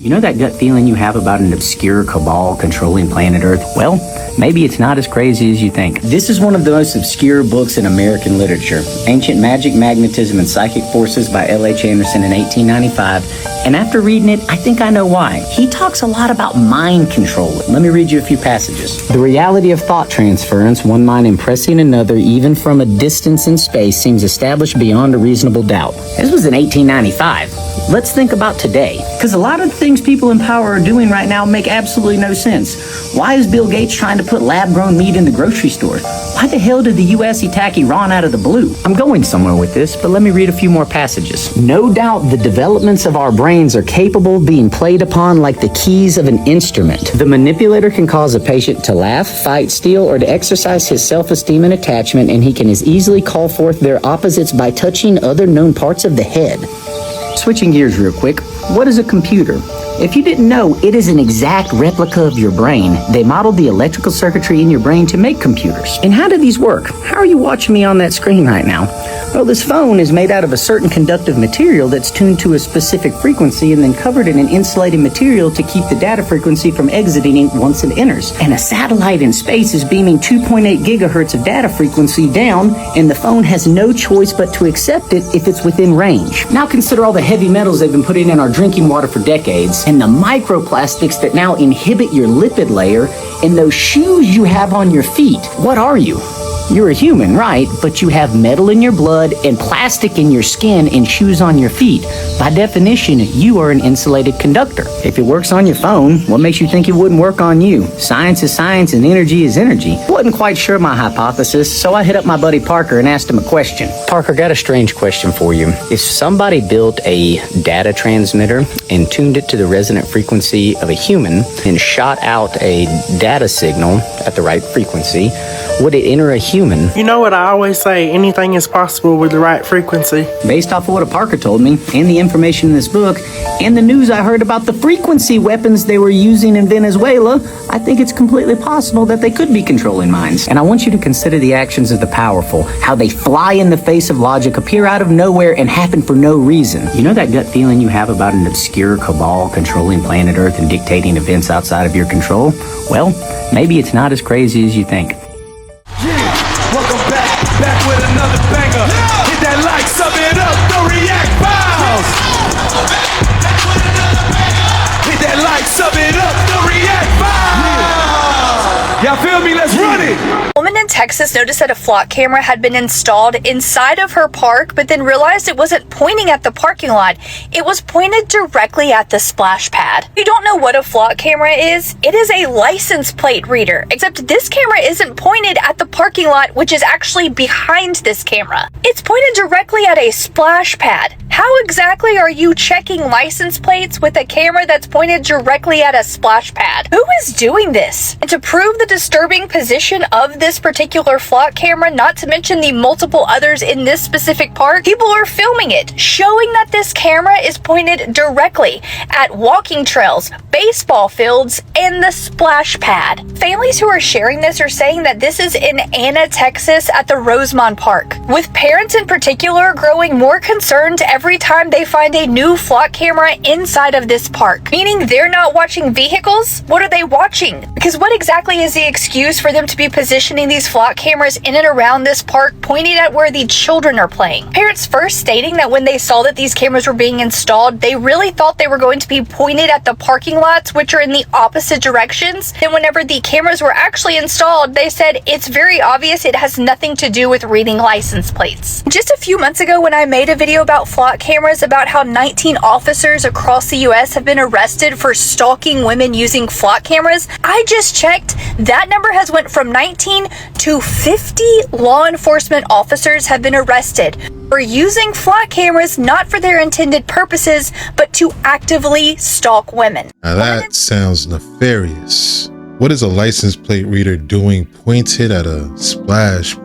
You know that gut feeling you have about an obscure cabal controlling planet Earth? Well, maybe it's not as crazy as you think. This is one of the most obscure books in American literature, Ancient Magic, Magnetism, and Psychic Forces by L.H. Anderson in 1895. And after reading it, I think I know why. He talks a lot about mind control. Let me read you a few passages. The reality of thought transference, one mind impressing another even from a distance in space, seems established beyond a reasonable doubt. This was in 1895. Let's think about today. Because a lot of the things people in power are doing right now make absolutely no sense. Why is Bill Gates trying to put lab-grown meat in the grocery store? Why the hell did the U.S. attack Iran out of the blue? I'm going somewhere with this, but let me read a few more passages. No doubt the developments of our brains are capable of being played upon like the keys of an instrument. The manipulator can cause a patient to laugh, fight, steal, or to exercise his self-esteem and attachment, and he can as easily call forth their opposites by touching other known parts of the head. Switching gears real quick, what is a computer? If you didn't know, it is an exact replica of your brain. They modeled the electrical circuitry in your brain to make computers. And how do these work? How are you watching me on that screen right now? Well, this phone is made out of a certain conductive material that's tuned to a specific frequency and then covered in an insulated material to keep the data frequency from exiting it once it enters. And a satellite in space is beaming 2.8 gigahertz of data frequency down, and the phone has no choice but to accept it if it's within range. Now consider all the heavy metals they've been putting in our drinking water for decades, and the microplastics that now inhibit your lipid layer, and those shoes you have on your feet. What are you? You're a human, right? But you have metal in your blood and plastic in your skin and shoes on your feet. By definition, you are an insulated conductor. If it works on your phone, what makes you think it wouldn't work on you? Science is science and energy is energy. Wasn't quite sure my hypothesis, so I hit up my buddy Parker and asked him a question. Parker, got a strange question for you. If somebody built a data transmitter and tuned it to the resonant frequency of a human and shot out a data signal at the right frequency, would it enter a human? You know what I always say, anything is possible with the right frequency. Based off of what Parker told me, and the information in this book, and the news I heard about the frequency weapons they were using in Venezuela, I think it's completely possible that they could be controlling minds. And I want you to consider the actions of the powerful, how they fly in the face of logic, appear out of nowhere, and happen for no reason. You know that gut feeling you have about an obscure cabal controlling planet Earth and dictating events outside of your control? Well, maybe it's not as crazy as you think. Welcome back with another banger. Yeah. Hit that like, sub it up, don't react, bounce. Hit that like, sub it up, don't react, bounce. Y'all feel me? Let's run it. A woman in Texas noticed that a flock camera had been installed inside of her park, but then realized it wasn't pointing at the parking lot. It was pointed directly at the splash pad. If you don't know what a flock camera is, it is a license plate reader, except this camera isn't pointed at the parking lot, which is actually behind this camera. It's pointed directly at a splash pad. How exactly are you checking license plates with a camera that's pointed directly at a splash pad? Who is doing this? And to prove the disturbing position of this particular flock camera, not to mention the multiple others in this specific park, people are filming it, showing that this camera is pointed directly at walking trails, baseball fields, and the splash pad. Families who are sharing this are saying that this is in Anna, Texas at the Rosemont Park, with parents in particular growing more concerned every time they find a new flock camera inside of this park. Meaning they're not watching vehicles? What are they watching? Because what exactly is the excuse for them to be positioning these flock cameras in and around this park, pointing at where the children are playing? Parents first stating that when they saw that these cameras were being installed, they really thought they were going to be pointed at the parking lots, which are in the opposite directions. And whenever the cameras were actually installed, they said it's very obvious it has nothing to do with reading license plates. Just a few months ago, when I made a video about flock cameras, about how 19 officers across the US have been arrested for stalking women using flock cameras, I just checked, that number has went from 19 to 50 law enforcement officers have been arrested for using flock cameras not for their intended purposes, but to actively stalk women. Now that sounds nefarious. What is a license plate reader doing pointed at a splash?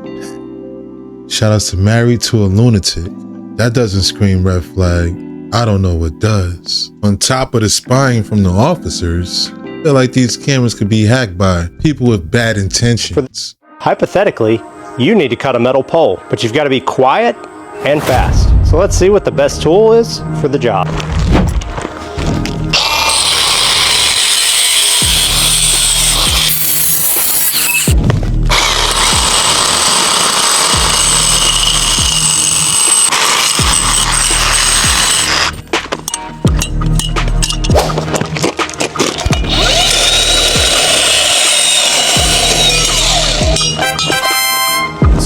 Shout outs to Married to a Lunatic. That doesn't scream red flag. I don't know what does. On top of the spying from the officers, I feel like these cameras could be hacked by people with bad intentions. Hypothetically, you need to cut a metal pole, but you've got to be quiet and fast. So let's see what the best tool is for the job.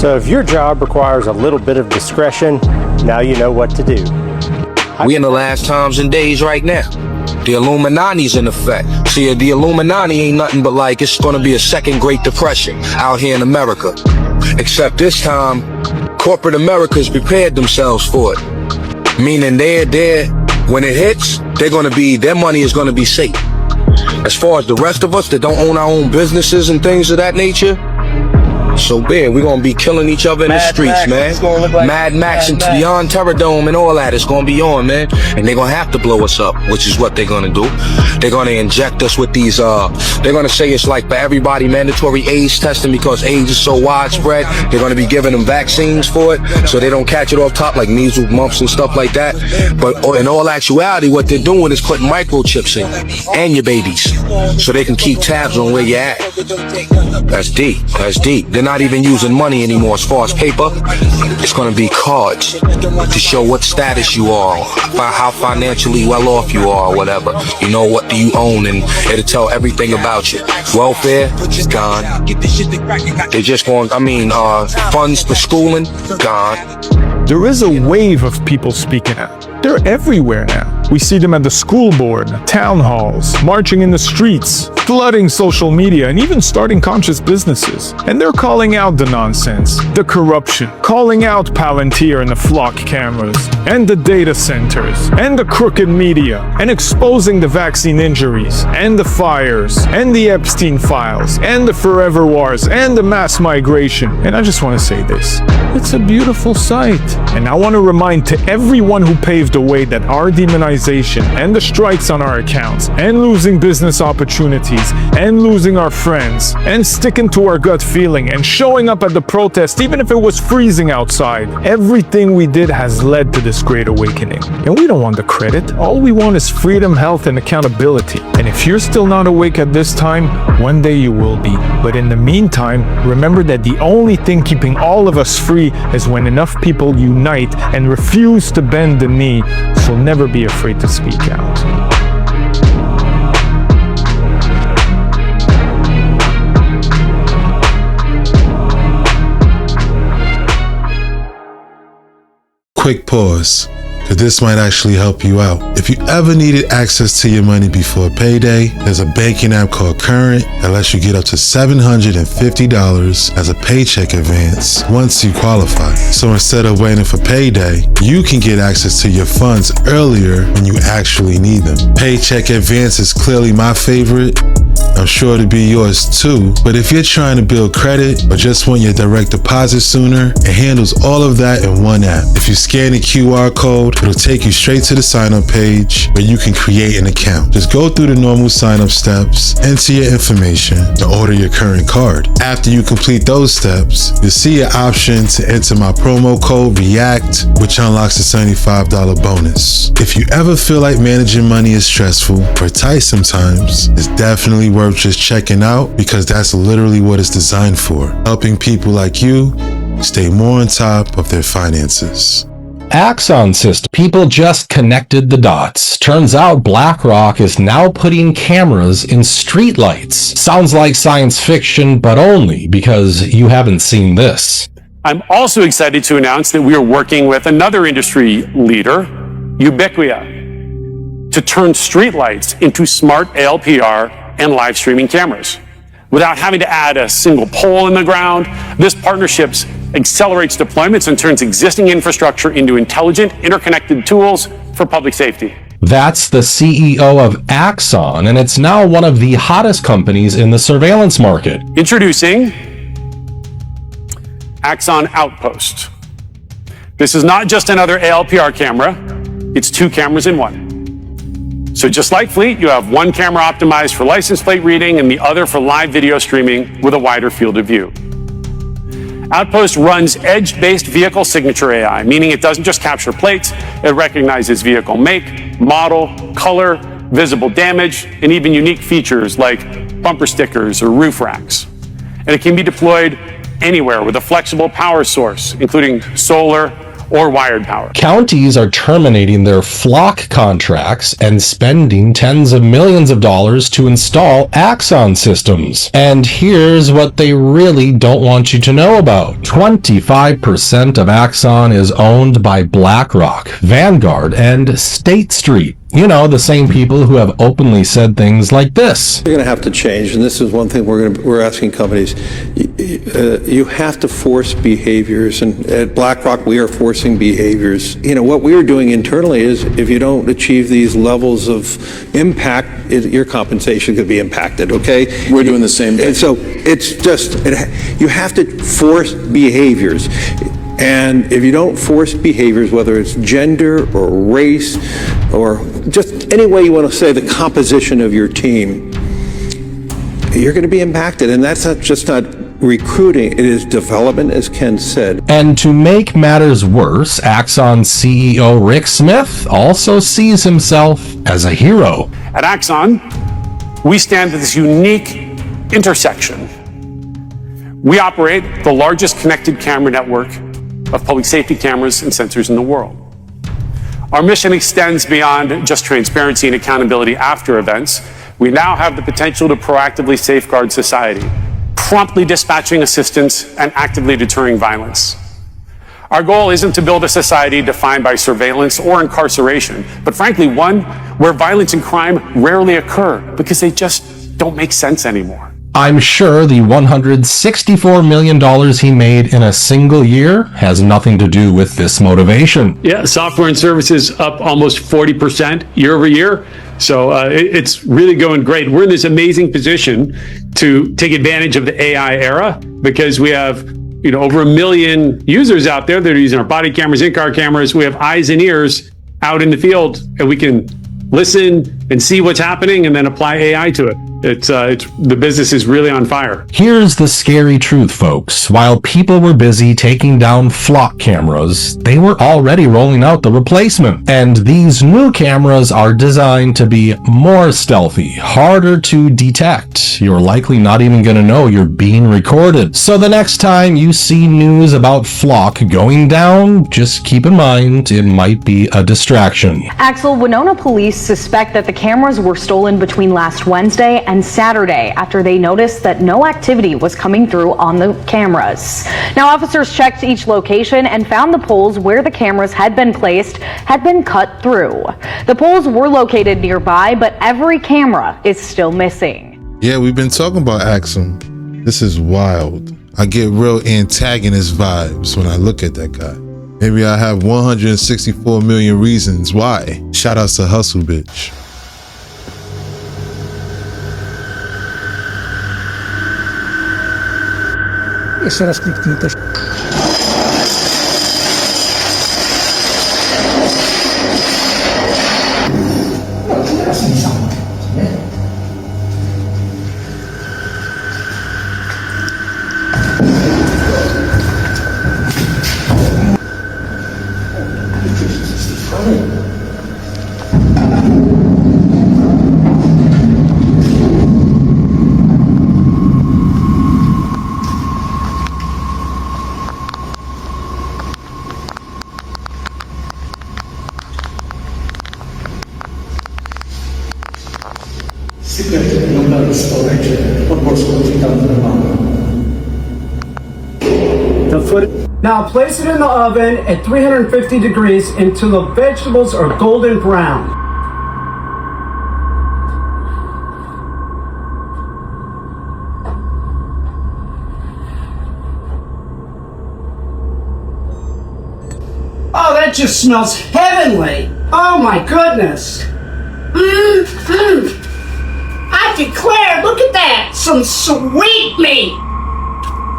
So if your job requires a little bit of discretion, now you know what to do. We in the last times and days right now. The Illuminati's in effect. See, the Illuminati ain't nothing but like it's gonna be a second Great Depression out here in America. Except this time, corporate America's prepared themselves for it. Meaning when it hits, their money is gonna be safe. As far as the rest of us that don't own our own businesses and things of that nature, so bad, we're gonna be killing each other in the streets, man. Mad Max and Beyond Terradome and all that is gonna be on, man. And they're gonna have to blow us up, which is what they're gonna do. They're gonna inject us with these, they're gonna say it's like for everybody mandatory AIDS testing because AIDS is so widespread. They're gonna be giving them vaccines for it so they don't catch it off top like measles, mumps and stuff like that. But in all actuality, what they're doing is putting microchips in and your babies so they can keep tabs on where you're at. That's deep. That's deep. They're not even using money anymore as far as paper. It's going to be cards to show what status you are, how financially well off you are or whatever. You know, what do you own, and it'll tell everything about you. Welfare, gone. They're just going, funds for schooling, gone. There is a wave of people speaking out. They're everywhere now. We see them at the school board, town halls, marching in the streets, flooding social media, and even starting conscious businesses. And they're calling out the nonsense, the corruption, calling out Palantir and the flock cameras, and the data centers, and the crooked media, and exposing the vaccine injuries, and the fires, and the Epstein files, and the forever wars, and the mass migration. And I just want to say this. It's a beautiful sight. And I want to remind to everyone who paved the way that our demonization and the strikes on our accounts, and losing business opportunities, and losing our friends, and sticking to our gut feeling, and showing up at the protest even if it was freezing outside. Everything we did has led to this great awakening. And we don't want the credit. All we want is freedom, health, and accountability. And if you're still not awake at this time, one day you will be. But in the meantime, remember that the only thing keeping all of us free is when enough people unite and refuse to bend the knee. So never be afraid to speak out. Quick pause, because this might actually help you out. If you ever needed access to your money before payday, there's a banking app called Current that lets you get up to $750 as a paycheck advance once you qualify. So instead of waiting for payday, you can get access to your funds earlier when you actually need them. Paycheck advance is clearly my favorite. I'm sure to be yours too, but if you're trying to build credit or just want your direct deposit sooner, it handles all of that in one app. If you scan the QR code, it'll take you straight to the sign-up page where you can create an account. Just go through the normal sign-up steps, enter your information, and order your current card. After you complete those steps, you'll see an option to enter my promo code REACT, which unlocks a $75 bonus. If you ever feel like managing money is stressful or tight sometimes, it's definitely worth just checking out, because that's literally what it's designed for, helping people like you stay more on top of their finances. Axon system. People just connected the dots. Turns out BlackRock is now putting cameras in streetlights. Sounds like science fiction, but only because you haven't seen this. I'm also excited to announce that we are working with another industry leader, Ubiquia, to turn streetlights into smart ALPR and live streaming cameras. Without having to add a single pole in the ground, this partnership accelerates deployments and turns existing infrastructure into intelligent, interconnected tools for public safety. That's the CEO of Axon, and it's now one of the hottest companies in the surveillance market. Introducing Axon Outpost. This is not just another ALPR camera, it's two cameras in one. So just like Fleet, you have one camera optimized for license plate reading and the other for live video streaming with a wider field of view. Outpost runs edge-based vehicle signature AI, meaning it doesn't just capture plates, it recognizes vehicle make, model, color, visible damage, and even unique features like bumper stickers or roof racks. And it can be deployed anywhere with a flexible power source, including solar or wired power. Counties are terminating their flock contracts and spending tens of millions of dollars to install Axon systems. And here's what they really don't want you to know about. 25% of Axon is owned by BlackRock, Vanguard, and State Street. You know, the same people who have openly said things like this. You're going to have to change, and this is one thing we're asking companies. You have to force behaviors, and at BlackRock we are forcing behaviors. You know, what we are doing internally is if you don't achieve these levels of impact, your compensation could be impacted, okay? We're doing the same thing. And so it's just, you have to force behaviors. And if you don't force behaviors, whether it's gender or race or just any way you want to say the composition of your team, you're going to be impacted. And that's not recruiting, it is development, as Ken said. And to make matters worse, Axon CEO Rick Smith also sees himself as a hero. At Axon, we stand at this unique intersection. We operate the largest connected camera network of public safety cameras and sensors in the world. Our mission extends beyond just transparency and accountability after events. We now have the potential to proactively safeguard society, promptly dispatching assistance and actively deterring violence. Our goal isn't to build a society defined by surveillance or incarceration, but frankly, one where violence and crime rarely occur because they just don't make sense anymore. I'm sure the $164 million he made in a single year has nothing to do with this motivation. Yeah, software and services up almost 40% year over year. So it's really going great. We're in this amazing position to take advantage of the AI era because we have over 1 million users out there that are using our body cameras, in-car cameras. We have eyes and ears out in the field, and we can listen and see what's happening and then apply AI to it. It's the business is really on fire. Here's the scary truth, folks. While people were busy taking down flock cameras, they were already rolling out the replacement. And these new cameras are designed to be more stealthy, harder to detect. You're likely not even going to know you're being recorded. So the next time you see news about flock going down, just keep in mind it might be a distraction. Axel, Winona police suspect that the cameras were stolen between last Wednesday and Saturday after they noticed that no activity was coming through on the cameras. Now, officers checked each location and found the poles where the cameras had been placed had been cut through. The poles were located nearby, but every camera is still missing. Yeah, we've been talking about Axum. This is wild. I get real antagonist vibes when I look at that guy. Maybe I have 164 million reasons why. Shout outs to Hustle Bitch. Jeszcze raz kliknij też. Now place it in the oven at 350 degrees until the vegetables are golden brown. Oh, that just smells heavenly. Oh my goodness. I declare, look at that, some sweet meat.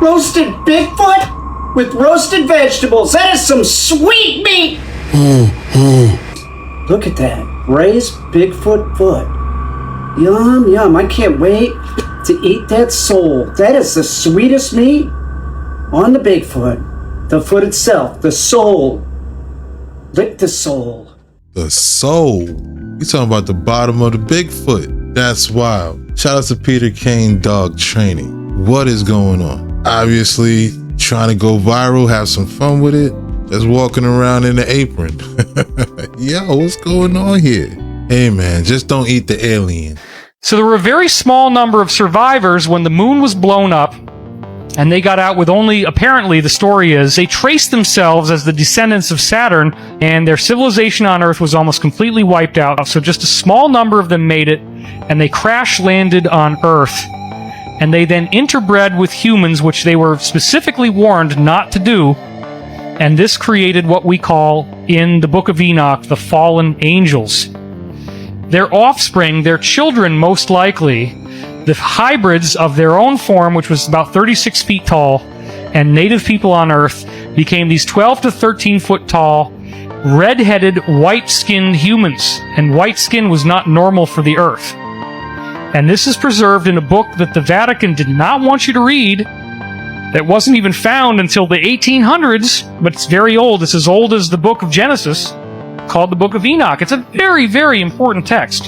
Roasted Bigfoot with roasted vegetables. That is some sweet meat. Look at that, braised Bigfoot foot. Yum, yum, I can't wait to eat that sole. That is the sweetest meat on the Bigfoot. The foot itself, the sole. Lick the sole. The soul. You talking about the bottom of the Bigfoot. That's wild. Shout out to Peter Kane Dog Training. What is going on? Obviously, trying to go viral, have some fun with it. that's walking around in the apron. Yo, what's going on here? Hey man, just don't eat the alien. So there were a very small number of survivors when the moon was blown up, and they got out with only, apparently the story is, they traced themselves as the descendants of Saturn, and their civilization on Earth was almost completely wiped out. So just a small number of them made it, and they crash landed on Earth. And they then interbred with humans, which they were specifically warned not to do. And this created what we call, in the Book of Enoch, the fallen angels. Their offspring, their children most likely, the hybrids of their own form, which was about 36 feet tall, and native people on Earth, became these 12 to 13 foot tall, red-headed, white-skinned humans. And white skin was not normal for the Earth. And this is preserved in a book that the Vatican did not want you to read, that wasn't even found until the 1800s, but it's very old. It's as old as the book of Genesis, called the Book of Enoch. It's a very, very important text.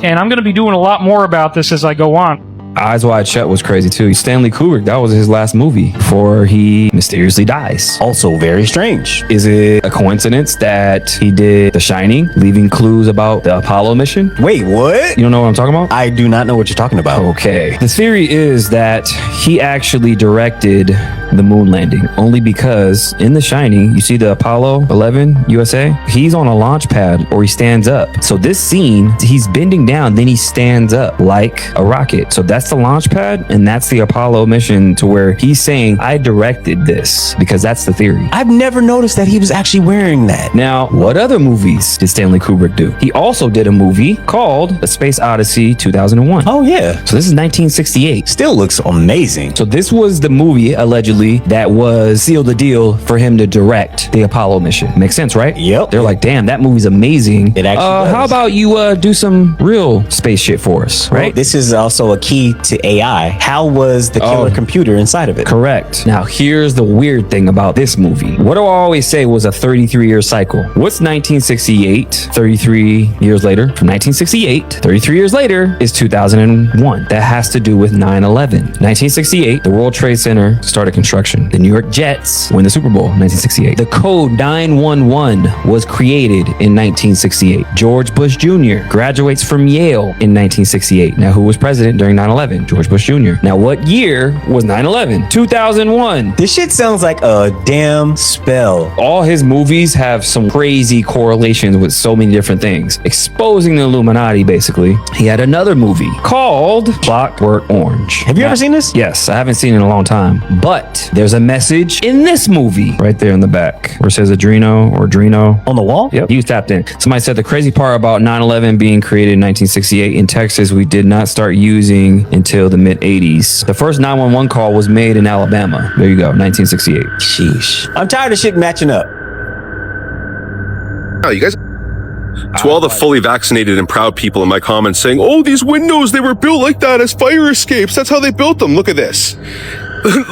And I'm going to be doing a lot more about this as I go on. Eyes Wide Shut was crazy too. Stanley Kubrick, that was his last movie before he mysteriously dies. Also very strange. Is it a coincidence that he did The Shining, leaving clues about the Apollo mission? Wait, what? You don't know what I'm talking about? I do not know what you're talking about. Okay. The theory is that he actually directed the moon landing only because in The Shining, you see the Apollo 11 USA, he's on a launch pad or he stands up. So this scene, he's bending down, then he stands up like a rocket. So that's the launch pad, and that's the Apollo mission, to where he's saying, I directed this, because that's the theory. I've never noticed that he was actually wearing that. Now, what other movies did Stanley Kubrick do? He also did a movie called A Space Odyssey 2001. Oh yeah. So this is 1968. Still looks amazing. So this was the movie, allegedly, that was sealed the deal for him to direct the Apollo mission. Makes sense, right? Yep. They're like, damn, that movie's amazing. It actually does. How about you do some real space shit for us, right? Well, this is also a key to AI. How was the killer computer inside of it? Correct. Now, here's the weird thing about this movie. What do I always say was a 33-year cycle? What's 1968, 33 years later? From 1968, 33 years later is 2001. That has to do with 9/11. 1968, the World Trade Center started construction. The New York Jets win the Super Bowl, 1968. The code 911 was created in 1968. George Bush Jr. graduates from Yale in 1968. Now, who was president during 9/11? George Bush Jr. Now, what year was 9/11? 2001. This shit sounds like a damn spell. All his movies have some crazy correlations with so many different things. Exposing the Illuminati, basically. He had another movie called Clockwork Orange. Have you ever seen this? Yes, I haven't seen it in a long time. But there's a message in this movie right there in the back where it says Adreno or Drino. On the wall? Yep, you tapped in. Somebody said the crazy part about 9/11 being created in 1968 in Texas, we did not start using until the mid-80s. The first 911 call was made in Alabama. There you go, 1968. Sheesh. I'm tired of shit matching up. Oh, you guys. To all the fully vaccinated and proud people in my comments saying, oh, these windows, they were built like that as fire escapes. That's how they built them. Look at this.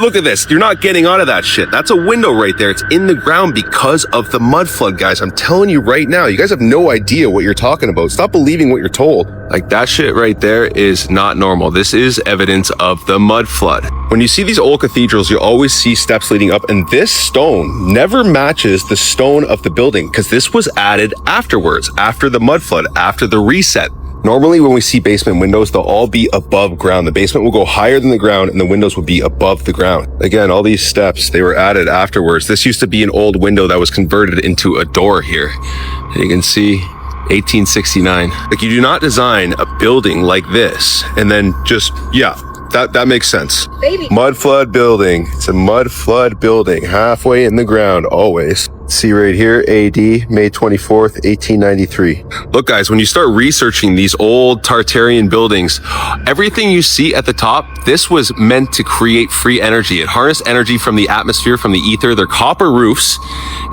Look at this. You're not getting out of that shit. That's a window right there. It's in the ground because of the mud flood, guys. I'm telling you right now, you guys have no idea what you're talking about. Stop believing what you're told. Like, that shit right there is not normal. This is evidence of the mud flood. When you see these old cathedrals, you always see steps leading up, and this stone never matches the stone of the building because this was added afterwards, after the mud flood, after the reset. Normally, when we see basement windows, they'll all be above ground. The basement will go higher than the ground and the windows will be above the ground. Again, all these steps, they were added afterwards. This used to be an old window that was converted into a door here. And you can see 1869. Like, you do not design a building like this and then just, yeah, that makes sense. Baby. Mud flood building. It's a mud flood building halfway in the ground, always. See right here, AD, May 24th, 1893. Look, guys, when you start researching these old Tartarian buildings, everything you see at the top, this was meant to create free energy. It harnessed energy from the atmosphere, from the ether. They're copper roofs,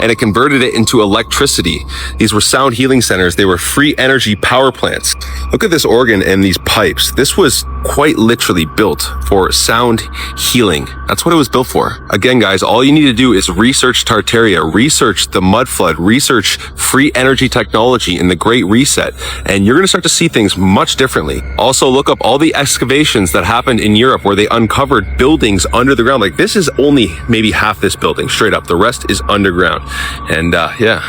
and it converted it into electricity. These were sound healing centers. They were free energy power plants. Look at this organ and these pipes. This was quite literally built for sound healing. That's what it was built for. Again, guys, all you need to do is research Tartaria, research research the mud flood, research free energy technology in the Great Reset, and you're going to start to see things much differently. Also, look up all the excavations that happened in Europe where they uncovered buildings under the ground. Like, this is only maybe half this building, straight up. The rest is underground. And yeah,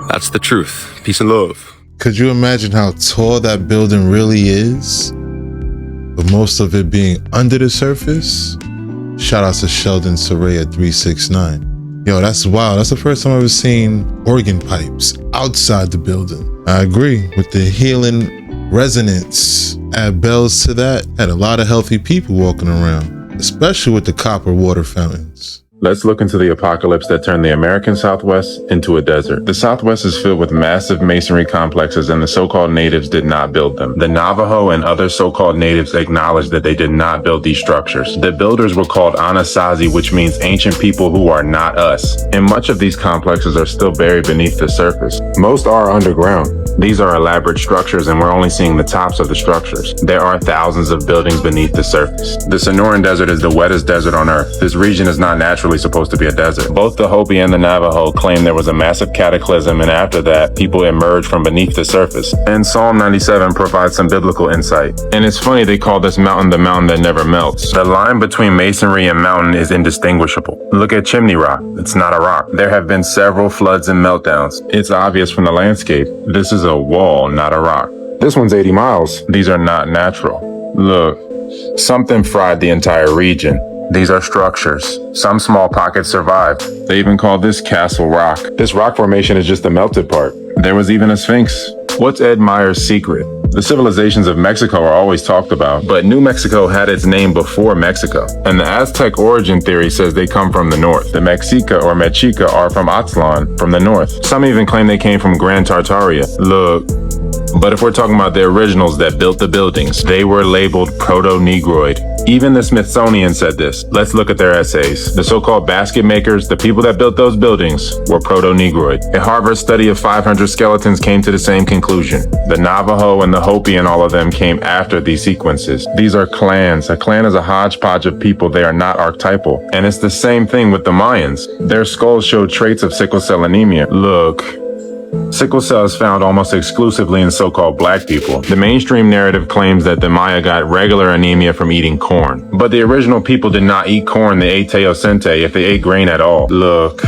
that's the truth. Peace and love. Could you imagine how tall that building really is? But most of it being under the surface? Shout out to Sheldon Soraya 369. Yo, that's wild. That's the first time I've ever seen organ pipes outside the building. I agree with the healing resonance. Add bells to that. Had a lot of healthy people walking around, especially with the copper water fountains. Let's look into the apocalypse that turned the American Southwest into a desert. The Southwest is filled with massive masonry complexes, and the so-called natives did not build them. The Navajo and other so-called natives acknowledged that they did not build these structures. The builders were called Anasazi, which means ancient people who are not us. And much of these complexes are still buried beneath the surface. Most are underground. These are elaborate structures, and we're only seeing the tops of the structures. There are thousands of buildings beneath the surface. The Sonoran Desert is the wettest desert on Earth. This region is not naturally supposed to be a desert. Both the Hopi and the Navajo claim there was a massive cataclysm, and after that, people emerged from beneath the surface. And Psalm 97 provides some biblical insight. And it's funny they call this mountain the mountain that never melts. The line between masonry and mountain is indistinguishable. Look at Chimney Rock. It's not a rock. There have been several floods and meltdowns. It's obvious from the landscape. This is a wall, not a rock. This one's 80 miles. These are not natural. Look, something fried the entire region. These are structures. Some small pockets survived. They even call this Castle Rock. This rock formation is just the melted part. There was even a Sphinx. What's Ed Meyer's secret? The civilizations of Mexico are always talked about, but New Mexico had its name before Mexico. And the Aztec origin theory says they come from the north. The Mexica or Mexica are from Aztlan, from the north. Some even claim they came from Grand Tartaria. Look. But if we're talking about the originals that built the buildings, they were labeled Proto-Negroid. Even the Smithsonian said this. Let's look at their essays. The so-called basket makers, the people that built those buildings, were Proto-Negroid. A Harvard study of 500 skeletons came to the same conclusion. The Navajo and the Hopi and all of them came after these sequences. These are clans. A clan is a hodgepodge of people. They are not archetypal. And it's the same thing with the Mayans. Their skulls show traits of sickle cell anemia. Look. Sickle cell is found almost exclusively in so-called black people. The mainstream narrative claims that the Maya got regular anemia from eating corn. But the original people did not eat corn, they ate teosinte if they ate grain at all. Look.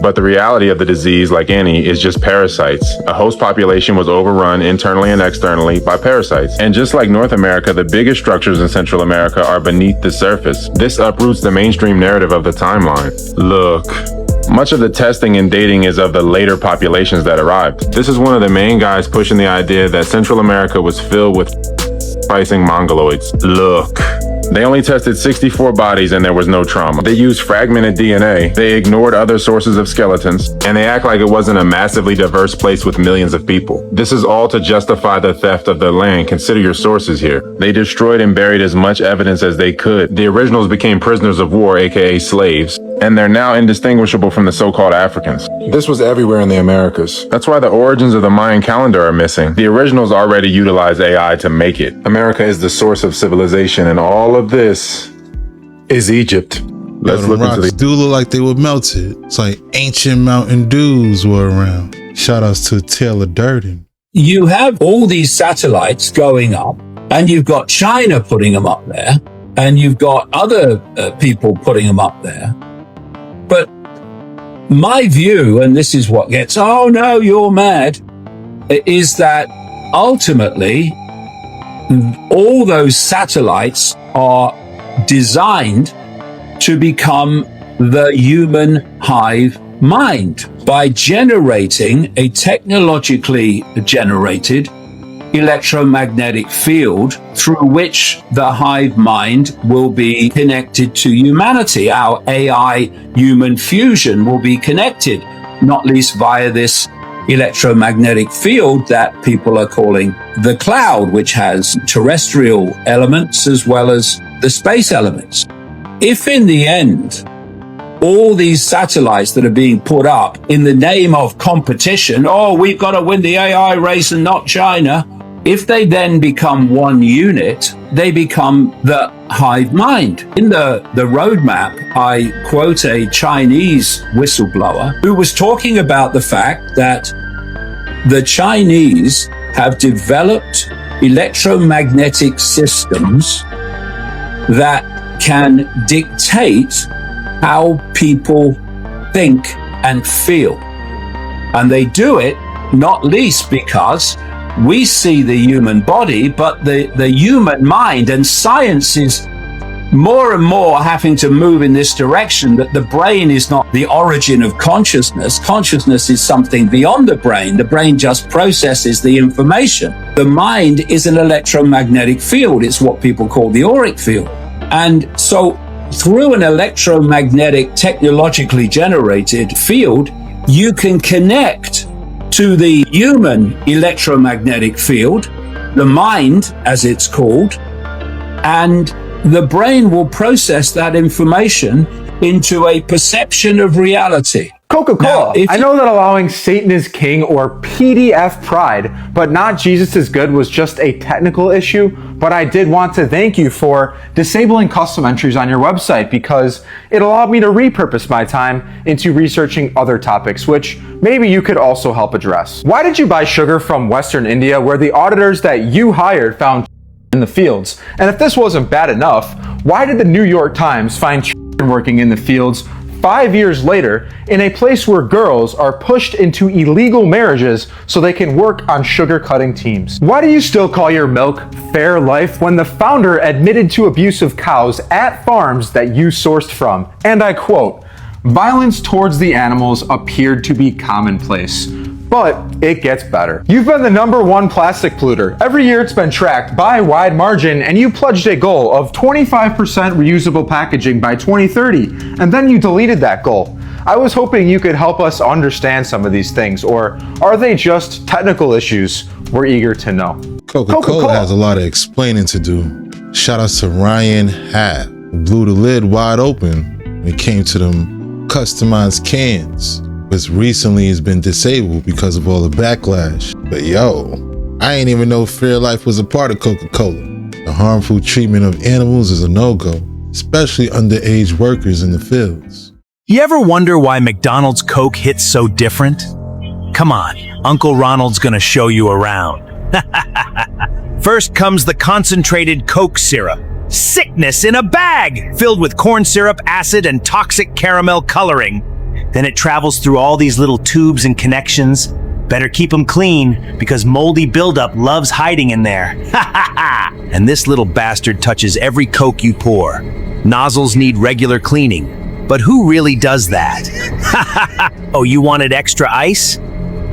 But the reality of the disease, like any, is just parasites. A host population was overrun internally and externally by parasites. And just like North America, the biggest structures in Central America are beneath the surface. This uproots the mainstream narrative of the timeline. Look. Much of the testing and dating is of the later populations that arrived. This is one of the main guys pushing the idea that Central America was filled with spicing mongoloids. Look. They only tested 64 bodies and there was no trauma. They used fragmented DNA. They ignored other sources of skeletons. And they act like it wasn't a massively diverse place with millions of people. This is all to justify the theft of the land. Consider your sources here. They destroyed and buried as much evidence as they could. The originals became prisoners of war, aka slaves. And they're now indistinguishable from the so-called Africans. This was everywhere in the Americas. That's why the origins of the Mayan calendar are missing. The originals already utilized AI to make it. America is the source of civilization, and all of this is Egypt. Let's look into the do look like they were melted. It's like ancient Mountain Dews were around. Shout outs to Taylor Durden. You have all these satellites going up, and you've got China putting them up there, and you've got other people putting them up there. But my view, and this is what gets, oh no, you're mad, is that ultimately all those satellites are designed to become the human hive mind by generating a technologically generated electromagnetic field through which the hive mind will be connected to humanity. Our AI human fusion will be connected, not least via this electromagnetic field that people are calling the cloud, which has terrestrial elements as well as the space elements. If in the end, all these satellites that are being put up in the name of competition, oh, we've got to win the AI race and not China, If they then become one unit, they become the hive mind. In the roadmap, I quote a Chinese whistleblower who was talking about the fact that the Chinese have developed electromagnetic systems that can dictate how people think and feel. And they do it not least because we see the human body, but the human mind, and science is more and more having to move in this direction, that the brain is not the origin of consciousness. Consciousness is something beyond the brain. The brain just processes the information. The mind is an electromagnetic field. It's what people call the auric field. And so through an electromagnetic, technologically generated field, you can connect to the human electromagnetic field, the mind, as it's called, and the brain will process that information into a perception of reality. Coca-Cola. I know that allowing Satan is king or PDF pride, but not Jesus is good was just a technical issue, but I did want to thank you for disabling custom entries on your website because it allowed me to repurpose my time into researching other topics, which maybe you could also help address. Why did you buy sugar from Western India where the auditors that you hired found in the fields? And if this wasn't bad enough, why did the New York Times find working in the fields 5 years later in a place where girls are pushed into illegal marriages so they can work on sugar cutting teams? Why do you still call your milk Fair Life when the founder admitted to abuse of cows at farms that you sourced from? And I quote, "Violence towards the animals appeared to be commonplace." But it gets better. You've been the #1 plastic polluter. Every year it's been tracked by a wide margin, and you pledged a goal of 25% reusable packaging by 2030, and then you deleted that goal. I was hoping you could help us understand some of these things, or are they just technical issues? We're eager to know. Coca-Cola has a lot of explaining to do. Shout out to Ryan Hat, who blew the lid wide open when it came to them customized cans. Which recently has been disabled because of all the backlash. But yo, I ain't even know Fair Life was a part of Coca-Cola. The harmful treatment of animals is a no-go, especially underage workers in the fields. You ever wonder why McDonald's Coke hits so different? Come on, Uncle Ronald's gonna show you around. First comes the concentrated Coke syrup. Sickness in a bag! Filled with corn syrup, acid, and toxic caramel coloring. Then it travels through all these little tubes and connections. Better keep them clean, because moldy buildup loves hiding in there. And this little bastard touches every Coke you pour. Nozzles need regular cleaning. But who really does that? Oh, you wanted extra ice?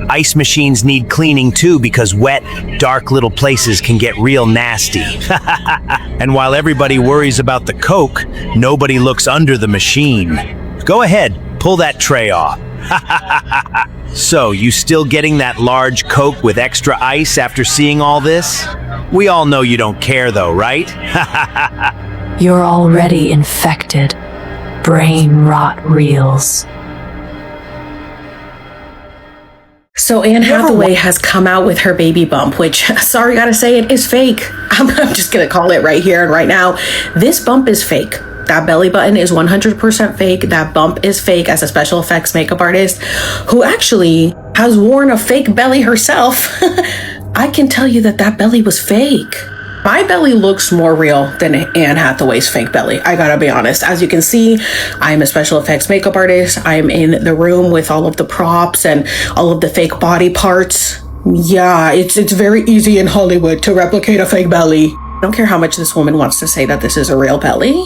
Ice machines need cleaning too, because wet, dark little places can get real nasty. And while everybody worries about the Coke, nobody looks under the machine. Go ahead. Pull that tray off. So, you still getting that large Coke with extra ice after seeing all this? We all know you don't care though, right? You're already infected. Brain rot reels. So Anne Hathaway has come out with her baby bump, which, sorry, gotta say it, is fake. I'm just gonna call it right here and right now. This bump is fake. That belly button is 100% fake. That bump is fake, as a special effects makeup artist who actually has worn a fake belly herself. I can tell you that that belly was fake. My belly looks more real than Anne Hathaway's fake belly. I gotta be honest. As you can see, I'm a special effects makeup artist. I'm in the room with all of the props and all of the fake body parts. Yeah, it's very easy in Hollywood to replicate a fake belly. I don't care how much this woman wants to say that this is a real belly.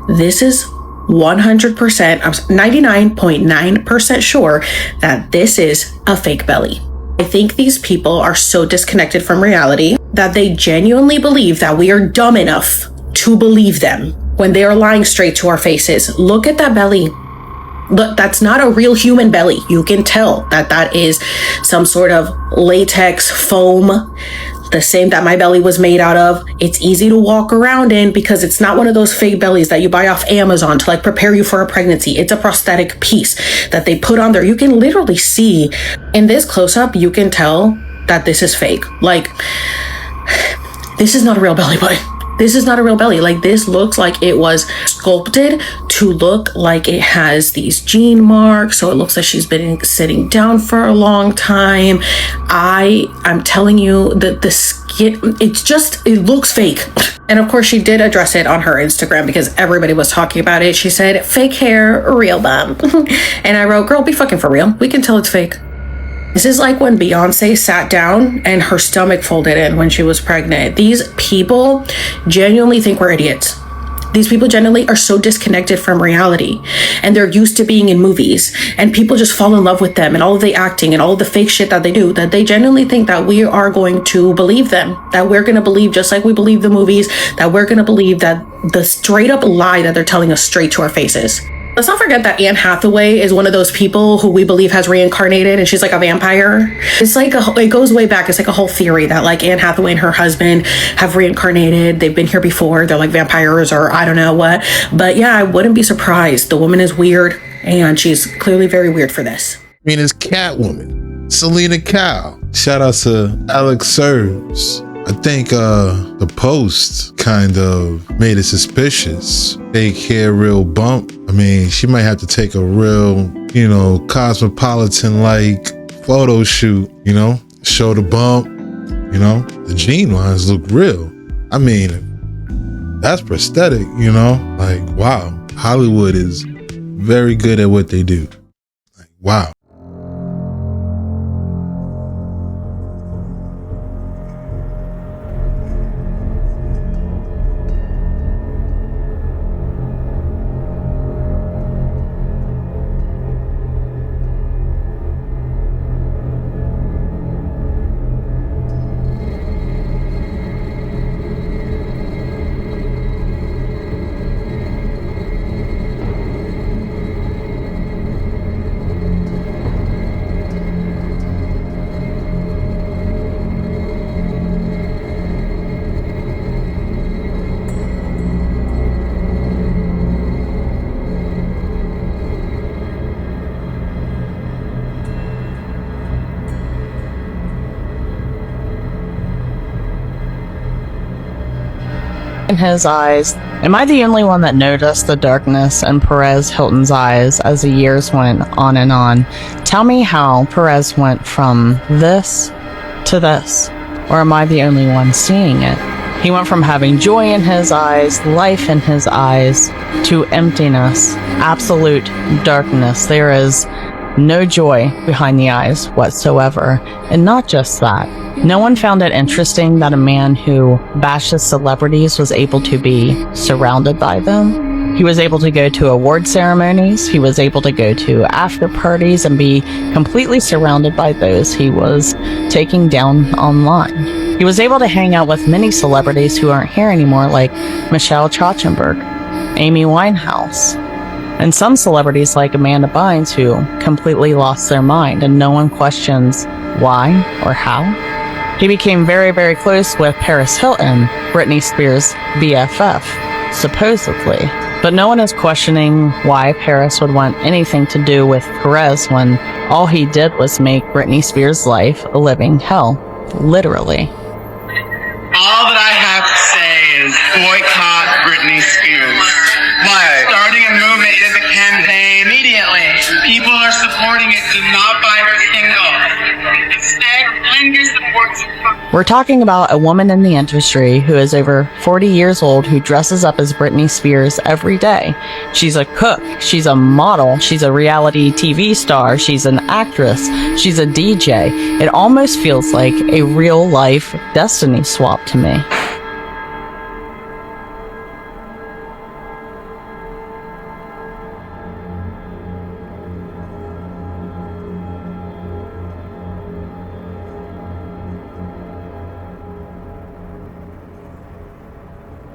This is 100%, I'm 99.9% sure that this is a fake belly. I think these people are so disconnected from reality that they genuinely believe that we are dumb enough to believe them when they are lying straight to our faces. Look at that belly. Look, that's not a real human belly. You can tell that that is some sort of latex foam, the same that my belly was made out of. It's easy to walk around in because it's not one of those fake bellies that you buy off Amazon to like prepare you for a pregnancy. It's a prosthetic piece that they put on there. You can literally see in this close-up, you can tell that this is fake. Like, this is not a real belly button. This is not a real belly. Like, this looks like it was sculpted to look like it has these gene marks. So it looks like she's been sitting down for a long time. I'm telling you that the skin, it looks fake. And of course, she did address it on her Instagram because everybody was talking about it. She said, fake hair, real bump. And I wrote, girl, be fucking for real. We can tell it's fake. This is like when Beyonce sat down and her stomach folded in when she was pregnant. These people genuinely think we're idiots. These people genuinely are so disconnected from reality, and they're used to being in movies, and people just fall in love with them and all of the acting and all of the fake shit that they do, that they genuinely think that we are going to believe them, that we're going to believe just like we believe the movies, that we're going to believe that the straight up lie that they're telling us straight to our faces. Let's not forget that Anne Hathaway is one of those people who we believe has reincarnated, and she's like a vampire. It's like it goes way back. It's like a whole theory that like Anne Hathaway and her husband have reincarnated. They've been here before. They're like vampires or I don't know what. But yeah, I wouldn't be surprised. The woman is weird, and she's clearly very weird for this. I mean, it's Catwoman, Selena Kyle. Shout out to Alex Serves. I think the post kind of made it suspicious. Fake hair, real bump. I mean, she might have to take a real, cosmopolitan-like photo shoot, show the bump, the gene lines look real. I mean, that's prosthetic, like, wow. Hollywood is very good at what they do. Like, wow. In his eyes, am I the only one that noticed the darkness in Perez Hilton's eyes as the years went on and on? Tell me how Perez went from this to this, or am I the only one seeing it? He went from having joy in his eyes, life in his eyes, to emptiness, absolute darkness. There is no joy behind the eyes whatsoever. And not just that. No one found it interesting that a man who bashes celebrities was able to be surrounded by them. He was able to go to award ceremonies. He was able to go to after parties and be completely surrounded by those he was taking down online. He was able to hang out with many celebrities who aren't here anymore, like Michelle Trachtenberg, Amy Winehouse, and some celebrities like Amanda Bynes who completely lost their mind and no one questions why or how. He became very, very close with Paris Hilton, Britney Spears' BFF, supposedly. But no one is questioning why Paris would want anything to do with Perez when all he did was make Britney Spears' life a living hell, literally. All that I have to say is boycott Britney Spears. Starting a movement is a campaign immediately. People are supporting it. Do not buy her single. Instead, lend your support to... We're talking about a woman in the industry who is over 40 years old who dresses up as Britney Spears every day. She's a cook. She's a model. She's a reality TV star. She's an actress. She's a DJ. It almost feels like a real-life destiny swap to me.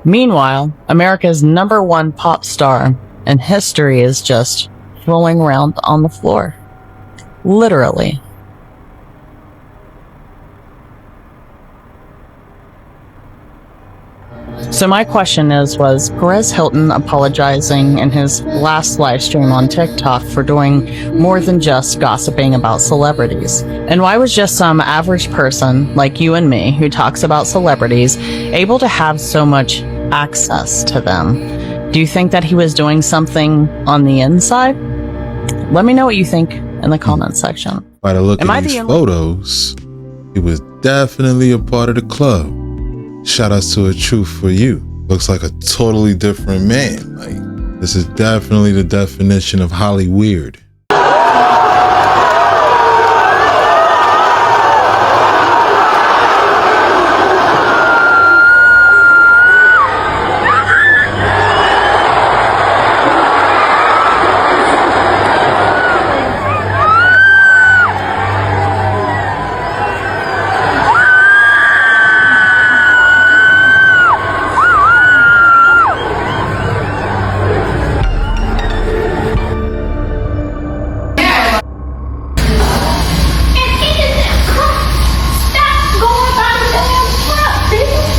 Meanwhile, America's #1 pop star and history is just rolling around on the floor. Literally. So my question was Perez Hilton apologizing in his last live stream on TikTok for doing more than just gossiping about celebrities? And why was just some average person like you and me who talks about celebrities able to have so much access to them? Do you think that he was doing something on the inside? Let me know what you think in the comment section. By the look at these photos, he was definitely a part of the club. Shout outs to A Truth for You. Looks like a totally different man. Like, this is definitely the definition of Holly weird.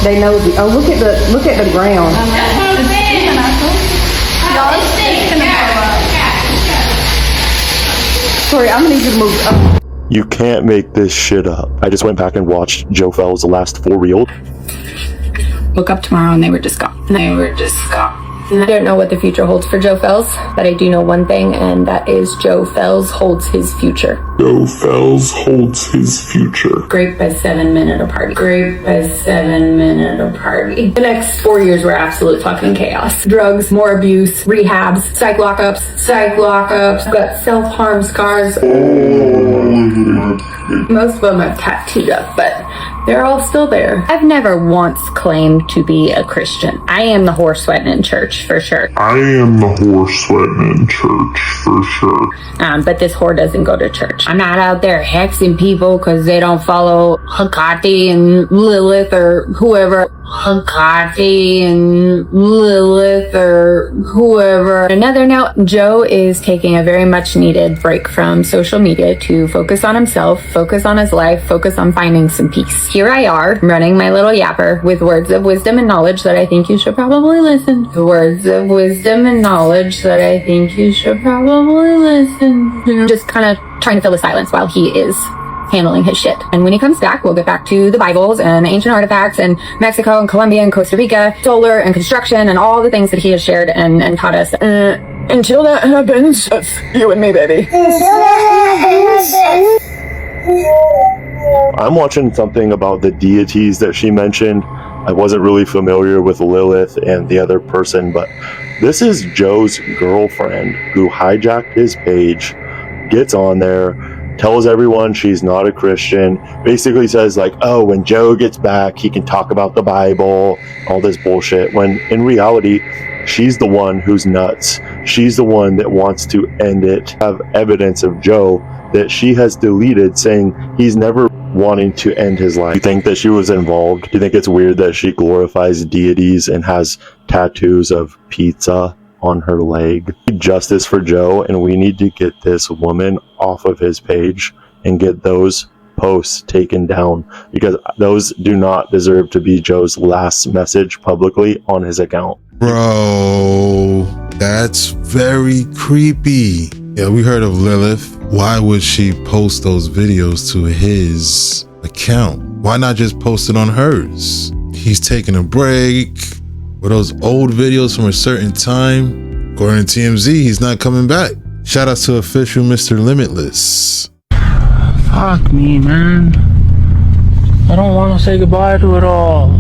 They know the. Oh, look at the ground. Sorry, I'm gonna need you to move up. You can't make this shit up. I just went back and watched Joe Fell's last 4 reel. Woke up tomorrow and they were just gone. I don't know what the future holds for Joe Fells, but I do know one thing, and that is Joe Fells holds his future. Joe Fells holds his future. Grape by 7 minute a party. The next 4 years were absolute fucking chaos. Drugs, more abuse, rehabs, psych lockups, got self-harm scars. Most of them I've tattooed up, but they're all still there. I've never once claimed to be a Christian. I am the horse sweating in church, for sure. But this whore doesn't go to church. I'm not out there hexing people because they don't follow Hecate and Lilith or whoever. Another note, Joe is taking a very much needed break from social media to focus on himself, focus on his life, focus on finding some peace. Here I are, running my little yapper with words of wisdom and knowledge that I think you should probably listen. Just kind of trying to fill the silence while he is handling his shit. And when he comes back, we'll get back to the Bibles and ancient artifacts and Mexico and Colombia and Costa Rica, solar and construction and all the things that he has shared and taught us. Until that happens, that's you and me, baby. I'm watching something about the deities that she mentioned. I wasn't really familiar with Lilith and the other person, but this is Joe's girlfriend who hijacked his page, gets on there, tells everyone she's not a Christian, basically says like, oh, when Joe gets back, he can talk about the Bible, all this bullshit, when in reality, she's the one who's nuts. She's the one that wants to end it. Have evidence of Joe that she has deleted saying he's never wanting to end his life. You think that she was involved? Do you think it's weird that she glorifies deities and has tattoos of pizza on her leg? Justice for Joe, and we need to get this woman off of his page and get those posts taken down, because those do not deserve to be Joe's last message publicly on his account. Bro, that's very creepy. Yeah, we heard of Lilith. Why would she post those videos to his account? Why not just post it on hers? He's taking a break. Were those old videos from a certain time? According to TMZ, he's not coming back. Shout out to official Mr. Limitless. Fuck me, man. I don't want to say goodbye to it all.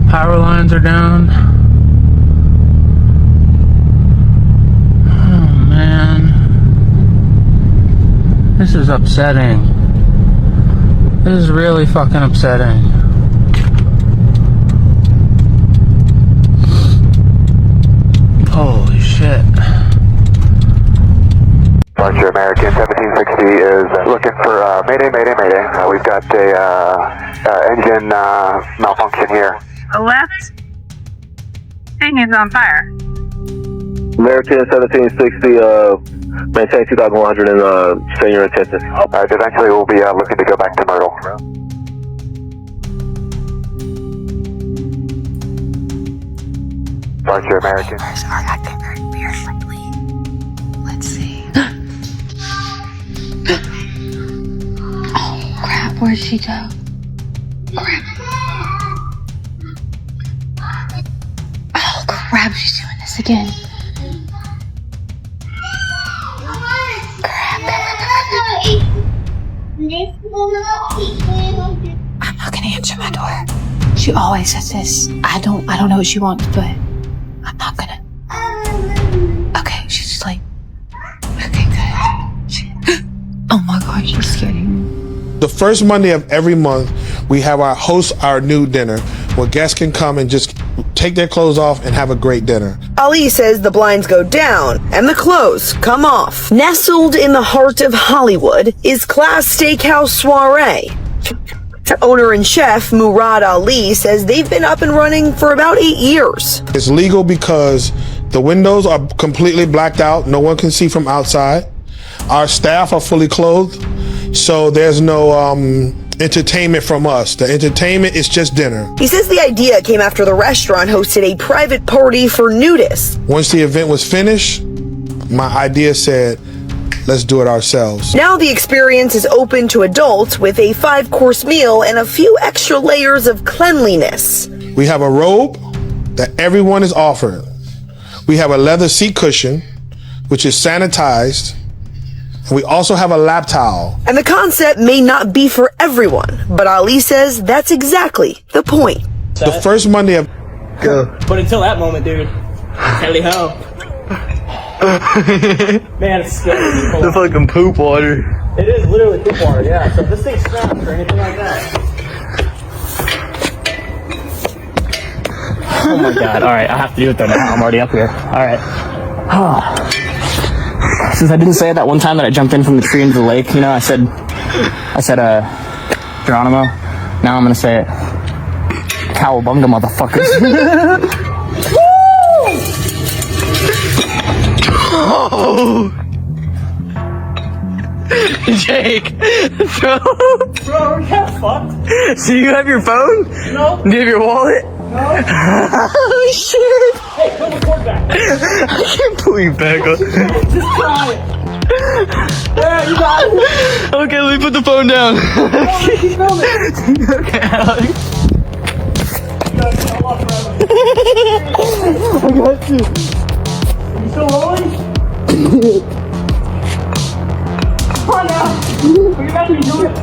Power lines are down. Oh, man. This is upsetting. This is really fucking upsetting. Holy shit. Roger, American 1760 is looking for mayday. We've got a engine malfunction here. The left engine's on fire. American 1760, Maintain 2100 and send your attention. Eventually we'll be looking to go back to Myrtle. Departure American. Neighbors are acting very weird lately. Let's see. Oh crap, where'd she go? Crap. Oh crap, she's doing this again. I'm not gonna answer my door. She always says this. I don't know what she wants, but I'm not gonna. Okay, she's asleep. Okay, good. Oh my god, she's scaring me. The first Monday of every month, we have our new dinner where guests can come and just take their clothes off and have a great dinner. Ali says the blinds go down and the clothes come off. Nestled in the heart of Hollywood is Class Steakhouse Soiree. Owner and chef Murad Ali says they've been up and running for about 8 years. It's legal because the windows are completely blacked out. No one can see from outside. Our staff are fully clothed, so there's no entertainment from us. The entertainment is just dinner. He says the idea came after the restaurant hosted a private party for nudists. Once the event was finished, my idea said, let's do it ourselves. Now the experience is open to adults with a 5-course meal and a few extra layers of cleanliness. We have a robe that everyone is offered. We have a leather seat cushion, which is sanitized. And we also have a lap towel. And the concept may not be for everyone, but Ali says that's exactly the point. The first Monday of... Go. But until that moment, dude, tally ho. Man, it's scary. The fucking poop water. It is literally poop water, yeah. So if this thing snaps or anything like that. Oh my god, alright, I have to do it though now. I'm already up here. Alright. Since I didn't say it that one time that I jumped in from the tree into the lake, you know, I said, Geronimo. Now I'm gonna say it. Cowabunga, motherfuckers. Oh. Jake, bro, we're kind of fucked. So you have your phone? No. Do you have your wallet? No. Oh shit! Hey, pull the cord back. I can't pull you back up. Just try it. There, you got it. Okay, let me put the phone down. Keep filming. Okay, Alex. I got you. Are you still rolling? Come on now. We're about to do it.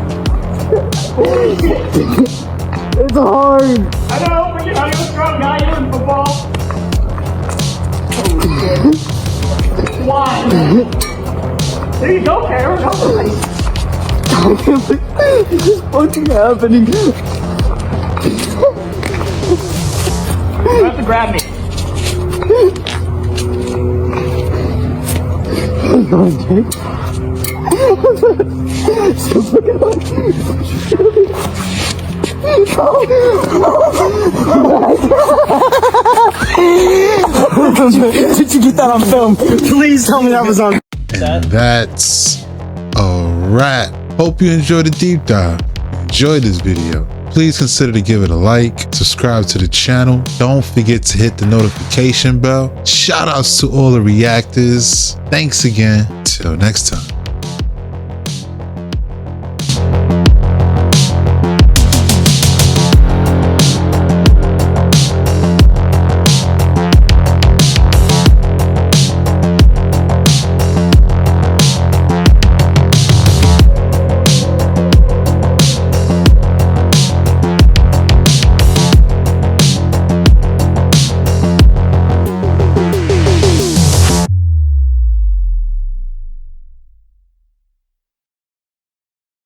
Holy shit. It's hard. I know, but you're not even a strong guy. You're in football. Why? There you go, Karen. It's just fucking happening. You have to grab me. Oh god, Jake. So fucking hard. Did you get that on film? Please tell me that was on. And that's a wrap. Hope you enjoyed the deep dive. Enjoyed this video. Please consider to give it a like, subscribe to the channel. Don't forget to hit the notification bell. Shout outs to all the reactors. Thanks again. Till next time.